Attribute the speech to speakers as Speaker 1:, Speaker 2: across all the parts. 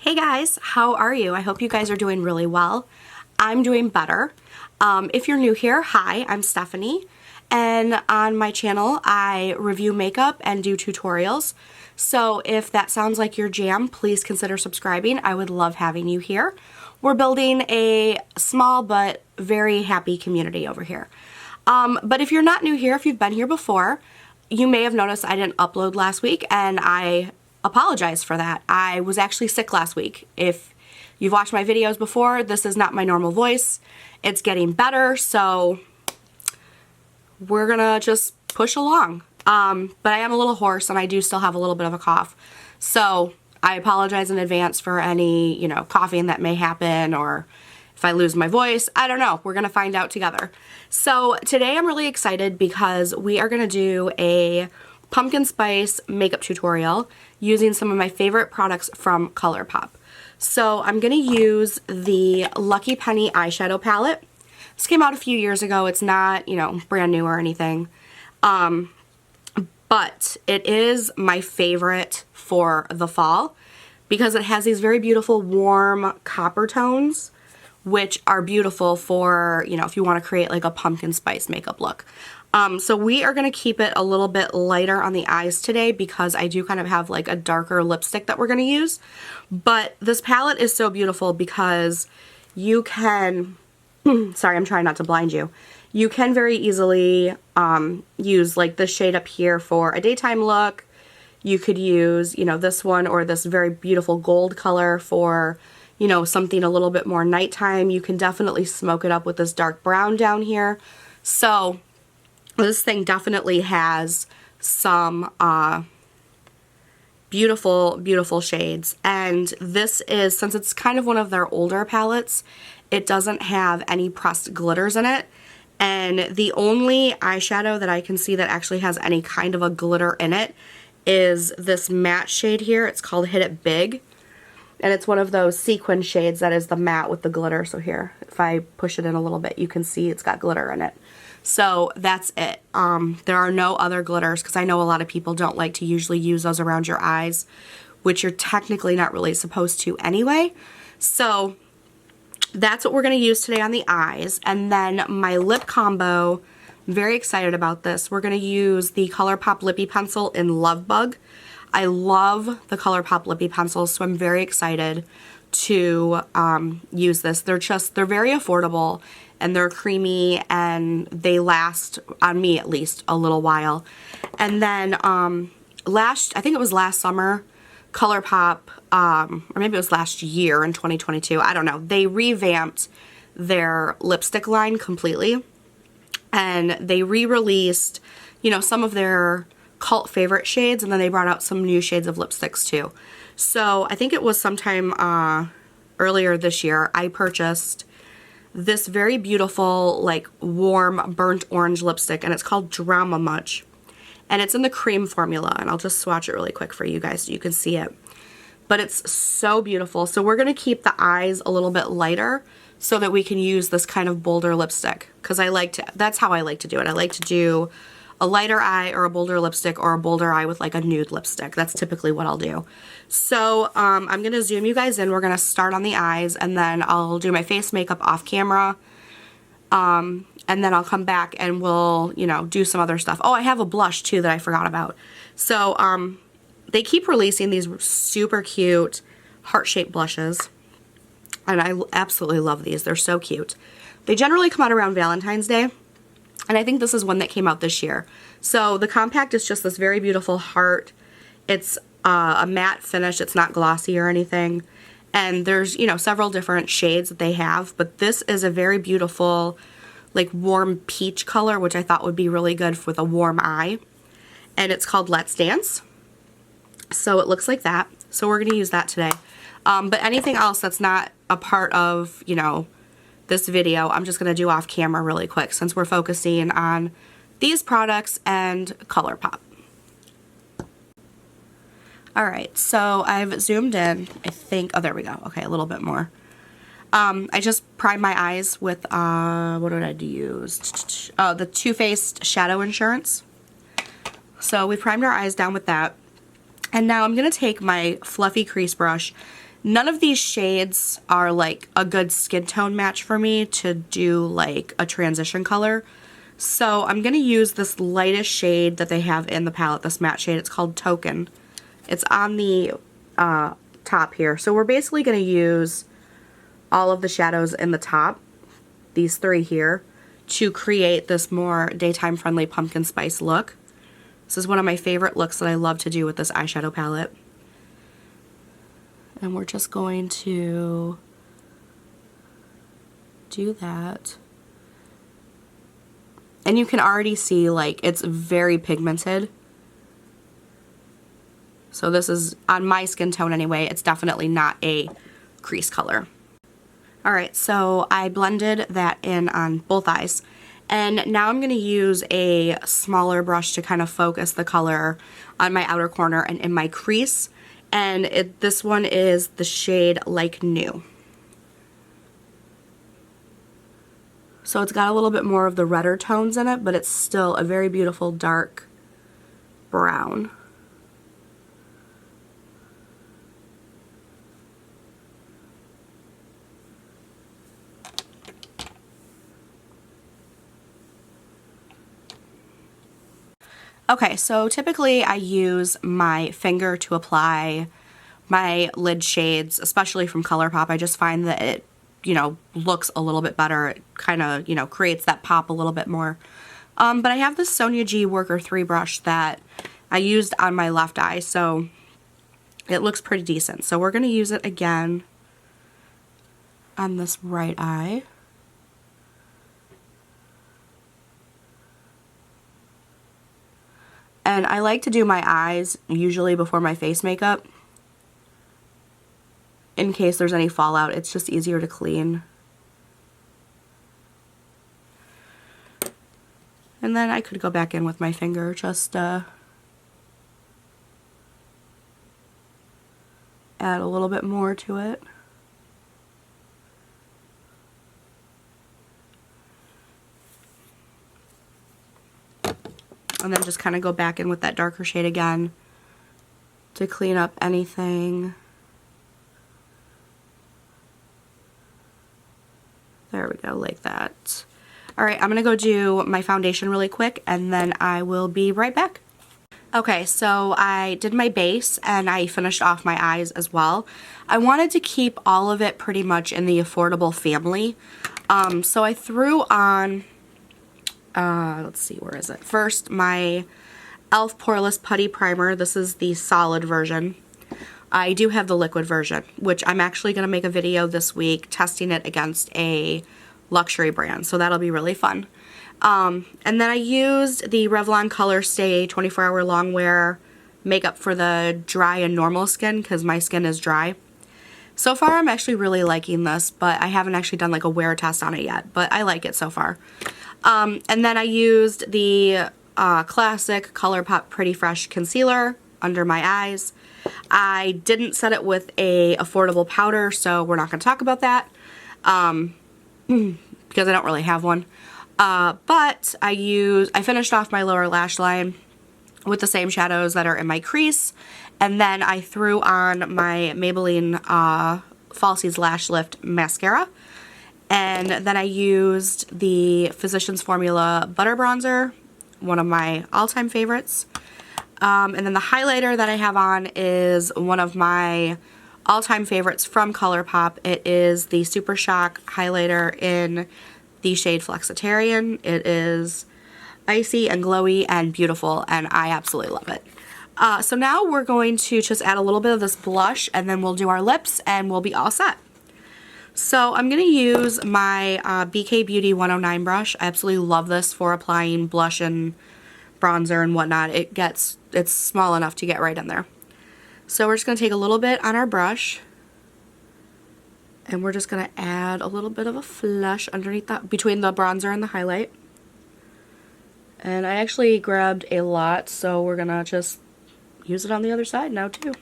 Speaker 1: Hey guys, how are you? I hope you guys are doing really well. I'm doing better. If you're new here, hi, I'm Stephanie, and on my channel I review makeup and do tutorials. So if that sounds like your jam, please consider subscribing. I would love having you here. We're building a small but very happy community over here. But if you're not new here, if you've been here before, you may have noticed I didn't upload last week, and I apologize for that. I was actually sick last week. If you've watched my videos before, this is not my normal voice. It's getting better, so we're gonna just push along. But I am a little hoarse and I do still have a little bit of a cough. So I apologize in advance for any, coughing that may happen, or if I lose my voice. I don't know. We're gonna find out together. So today I'm really excited because we are gonna do a pumpkin spice makeup tutorial using some of my favorite products from Colourpop. So I'm going to use the Lucky Penny eyeshadow palette. This came out a few years ago. It's not, brand new or anything. But it is my favorite for the fall because it has these very beautiful warm copper tones, which are beautiful for, if you want to create like a pumpkin spice makeup look. So we are going to keep it a little bit lighter on the eyes today because I do kind of have like a darker lipstick that we're going to use. But this palette is so beautiful because you can, sorry, I'm trying not to blind you. You can very easily use like this shade up here for a daytime look. You could use, this one or this very beautiful gold color for, something a little bit more nighttime. You can definitely smoke it up with this dark brown down here. So this thing definitely has some beautiful, beautiful shades. And this is, since it's kind of one of their older palettes, it doesn't have any pressed glitters in it. And the only eyeshadow that I can see that actually has any kind of a glitter in it is this matte shade here. It's called Hit It Big. And it's one of those sequin shades that is the matte with the glitter. So here, if I push it in a little bit, you can see it's got glitter in it. So that's it. There are no other glitters because I know a lot of people don't like to usually use those around your eyes, which you're technically not really supposed to anyway. So that's what we're going to use today on the eyes. And then my lip combo, I'm very excited about this. We're going to use the Colourpop Lippie pencil in Love Bug. I love the Colourpop Lippie pencils, so I'm very excited to use this. They're very affordable and they're creamy and they last, on me at least, a little while. And then I think it was last summer, Colourpop, or maybe it was last year in 2022, I don't know, they revamped their lipstick line completely and they re-released, some of their cult favorite shades, and then they brought out some new shades of lipsticks too. So I think it was sometime earlier this year, I purchased this very beautiful, like, warm burnt orange lipstick, and it's called Drama Much. And it's in the cream formula, and I'll just swatch it really quick for you guys so you can see it. But it's so beautiful. So we're going to keep the eyes a little bit lighter so that we can use this kind of bolder lipstick, because that's how I like to do it. I like to do a lighter eye or a bolder lipstick, or a bolder eye with like a nude lipstick. That's typically what I'll do. So I'm going to zoom you guys in. We're going to start on the eyes, and then I'll do my face makeup off camera. And then I'll come back and we'll, do some other stuff. Oh, I have a blush too that I forgot about. So they keep releasing these super cute heart-shaped blushes. And I absolutely love these. They're so cute. They generally come out around Valentine's Day. And I think this is one that came out this year. So the compact is just this very beautiful heart. It's a matte finish. It's not glossy or anything. And there's, several different shades that they have. But this is a very beautiful, like, warm peach color, which I thought would be really good with a warm eye. And it's called Let's Dance. So it looks like that. So we're going to use that today. But anything else that's not a part of, this video, I'm just going to do off camera really quick since we're focusing on these products and Colourpop. Alright, so I've zoomed in, I think, oh there we go, okay, a little bit more. I just primed my eyes with, what did I use? Oh, the Too Faced Shadow Insurance. So we primed our eyes down with that. And now I'm going to take my fluffy crease brush None of these shades are like a good skin tone match for me to do like a transition color. So I'm going to use this lightest shade that they have in the palette, this matte shade. It's called Token. It's on the top here. So we're basically going to use all of the shadows in the top, these three here, to create this more daytime friendly pumpkin spice look. This is one of my favorite looks that I love to do with this eyeshadow palette. And we're just going to do that. And you can already see like it's very pigmented. So this is, on my skin tone anyway, it's definitely not a crease color. Alright, so I blended that in on both eyes. And now I'm going to use a smaller brush to kind of focus the color on my outer corner and in my crease. And this one is the shade Like New. So it's got a little bit more of the redder tones in it, but it's still a very beautiful dark brown. Okay, so typically I use my finger to apply my lid shades, especially from Colourpop. I just find that it, you know, looks a little bit better. It kind of, you know, creates that pop a little bit more. But I have this Sonia G Worker 3 brush that I used on my left eye, so it looks pretty decent. So we're going to use it again on this right eye. And I like to do my eyes usually before my face makeup, in case there's any fallout. It's just easier to clean. And then I could go back in with my finger, just add a little bit more to it. And then just kind of go back in with that darker shade again to clean up anything. There we go, like that. Alright, I'm going to go do my foundation really quick and then I will be right back. Okay, so I did my base and I finished off my eyes as well. I wanted to keep all of it pretty much in the affordable family. So I threw on, let's see, where is it? First, my e.l.f. Poreless Putty Primer. This is the solid version. I do have the liquid version, which I'm actually going to make a video this week testing it against a luxury brand, so that'll be really fun. And then I used the Revlon Color Stay 24-Hour Long Wear makeup for the dry and normal skin, because my skin is dry. So far, I'm actually really liking this, but I haven't actually done like a wear test on it yet, but I like it so far. And then I used the classic Colourpop Pretty Fresh Concealer under my eyes. I didn't set it with a affordable powder, so we're not going to talk about that, because I don't really have one. But I finished off my lower lash line with the same shadows that are in my crease, and then I threw on my Maybelline Falsies Lash Lift Mascara, and then I used the Physicians Formula Butter Bronzer, one of my all-time favorites. And then the highlighter that I have on is one of my all-time favorites from Colourpop. It is the Super Shock highlighter in the shade Flexitarian. It is icy and glowy and beautiful, and I absolutely love it. So now we're going to just add a little bit of this blush, and then we'll do our lips, and we'll be all set. So I'm going to use my BK Beauty 109 brush. I absolutely love this for applying blush and bronzer and whatnot. It's small enough to get right in there. So we're just going to take a little bit on our brush, and we're just going to add a little bit of a flush underneath that, between the bronzer and the highlight. And I actually grabbed a lot, so we're going to just use it on the other side now too.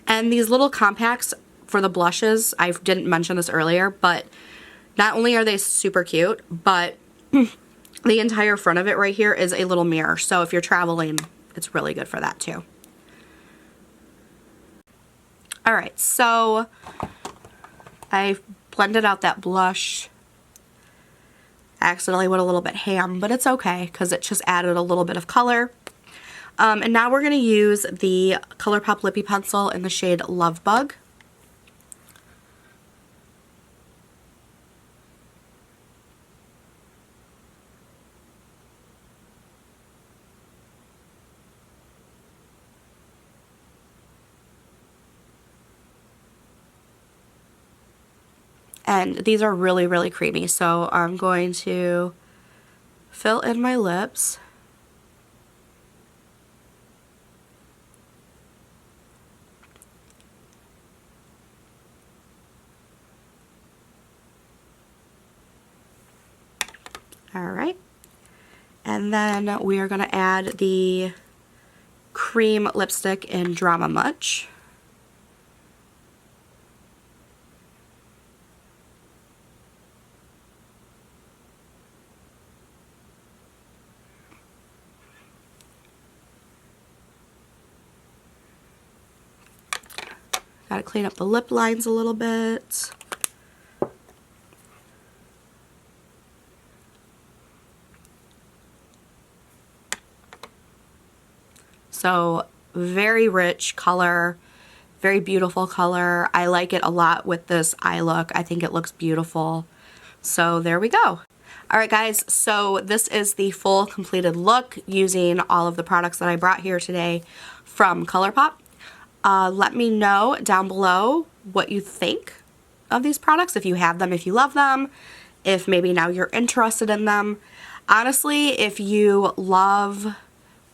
Speaker 1: And these little compacts for the blushes, I didn't mention this earlier, but not only are they super cute, but the entire front of it right here is a little mirror. So if you're traveling, it's really good for that too. Alright, so I blended out that blush. Accidentally went a little bit ham, but it's okay because it just added a little bit of color. And now we're going to use the Colourpop Lippie pencil in the shade Love Bug. And these are really, really creamy, so I'm going to fill in my lips. Alright, and then we are going to add the cream lipstick in Drama Much. Gotta clean up the lip lines a little bit. So very rich color, very beautiful color. I like it a lot with this eye look. I think it looks beautiful. So there we go. Alright guys, so this is the full completed look using all of the products that I brought here today from Colourpop. Let me know down below what you think of these products, if you have them, if you love them, if maybe now you're interested in them. Honestly, if you love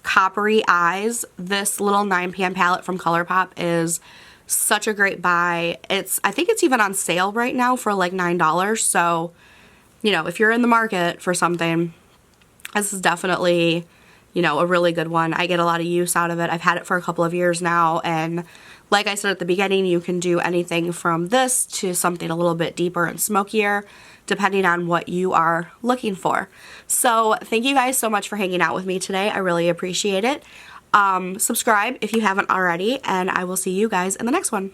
Speaker 1: coppery eyes, this little 9pan palette from Colourpop is such a great buy. I think it's even on sale right now for like $9, so you know, if you're in the market for something, this is definitely, you know, a really good one. I get a lot of use out of it. I've had it for a couple of years now, and like I said at the beginning, you can do anything from this to something a little bit deeper and smokier, depending on what you are looking for. So thank you guys so much for hanging out with me today. I really appreciate it. Subscribe if you haven't already, and I will see you guys in the next one.